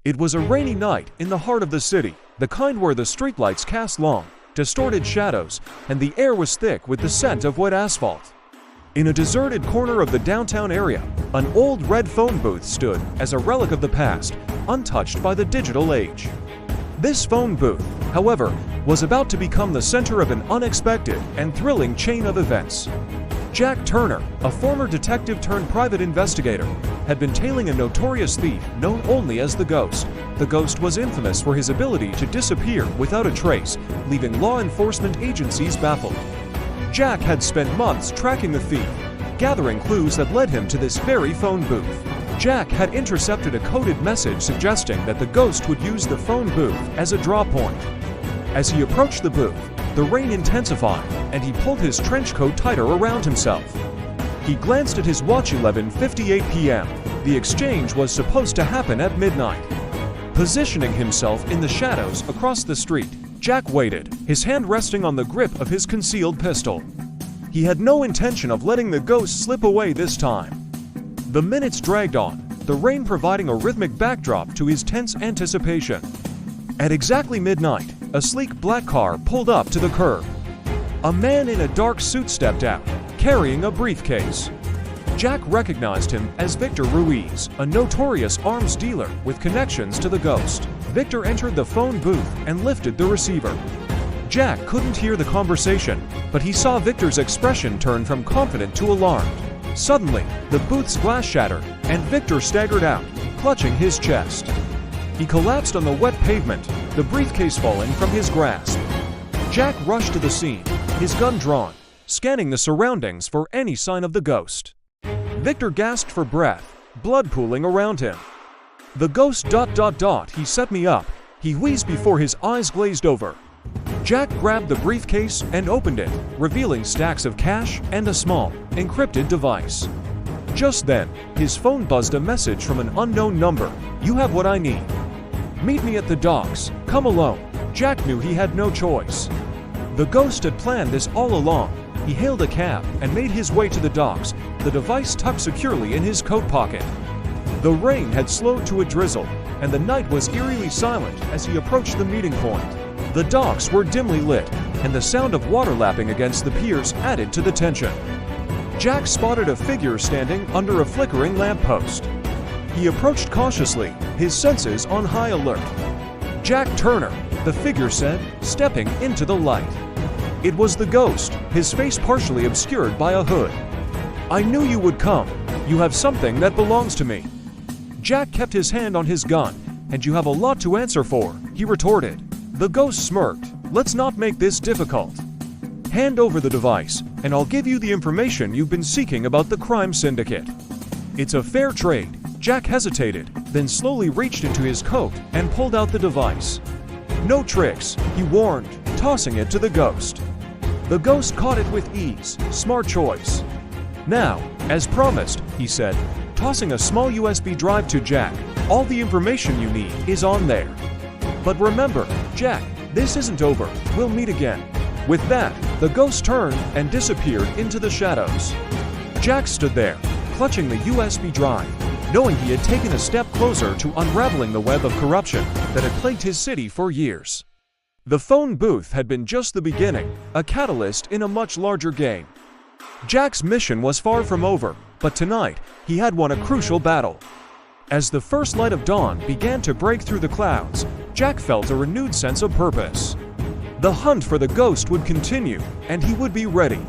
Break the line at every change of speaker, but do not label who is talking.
It was a rainy night in the heart of the city, the kind where the streetlights cast long, distorted shadows, and the air was thick with the scent of wet asphalt. In a deserted corner of the downtown area, an old red phone booth stood as a relic of the past, untouched by the digital age. This phone booth, however, was about to become the center of an unexpected and thrilling chain of events. Jack Turner, a former detective turned private investigator, had been tailing a notorious thief known only as the Ghost. The Ghost was infamous for his ability to disappear without a trace, leaving law enforcement agencies baffled. Jack had spent months tracking the thief, gathering clues that led him to this very phone booth. Jack had intercepted a coded message suggesting that the Ghost would use the phone booth as a draw point. As he approached the booth, the rain intensified, and he pulled his trench coat tighter around himself. He glanced at his watch. 11:58 p.m. The exchange was supposed to happen at midnight. Positioning himself in the shadows across the street, Jack waited, his hand resting on the grip of his concealed pistol. He had no intention of letting the Ghost slip away this time. The minutes dragged on, the rain providing a rhythmic backdrop to his tense anticipation. At exactly midnight, a sleek black car pulled up to the curb. A man in a dark suit stepped out, carrying a briefcase. Jack recognized him as Victor Ruiz, a notorious arms dealer with connections to the Ghost. Victor entered the phone booth and lifted the receiver. Jack couldn't hear the conversation, but he saw Victor's expression turn from confident to alarmed. Suddenly, the booth's glass shattered, and Victor staggered out, clutching his chest. He collapsed on the wet pavement, the briefcase falling from his grasp. Jack rushed to the scene, his gun drawn, scanning the surroundings for any sign of the Ghost. Victor gasped for breath, blood pooling around him. "The Ghost ... he set me up," he wheezed before his eyes glazed over. Jack grabbed the briefcase and opened it, revealing stacks of cash and a small, encrypted device. Just then, his phone buzzed a message from an unknown number. "You have what I need. Meet me at the docks. Come alone." Jack knew he had no choice. The Ghost had planned this all along. He hailed a cab and made his way to the docks, the device tucked securely in his coat pocket. The rain had slowed to a drizzle, and the night was eerily silent as he approached the meeting point. The docks were dimly lit, and the sound of water lapping against the piers added to the tension. Jack spotted a figure standing under a flickering lamppost. He approached cautiously, his senses on high alert. "Jack Turner," the figure said, stepping into the light. It was the Ghost, his face partially obscured by a hood. "I knew you would come. You have something that belongs to me." Jack kept his hand on his gun. "And you have a lot to answer for," he retorted. The Ghost smirked. "Let's not make this difficult. Hand over the device, and I'll give you the information you've been seeking about the crime syndicate." "It's a fair trade." Jack hesitated, then slowly reached into his coat and pulled out the device. "No tricks," he warned, tossing it to the Ghost. The Ghost caught it with ease. "Smart choice." "Now, as promised," he said, tossing a small USB drive to Jack. "All the information you need is on there. But remember, Jack, this isn't over. We'll meet again." With that, the Ghost turned and disappeared into the shadows. Jack stood there, clutching the USB drive, knowing he had taken a step closer to unraveling the web of corruption that had plagued his city for years. The phone booth had been just the beginning, a catalyst in a much larger game. Jack's mission was far from over, but tonight, he had won a crucial battle. As the first light of dawn began to break through the clouds, Jack felt a renewed sense of purpose. The hunt for the Ghost would continue, and he would be ready.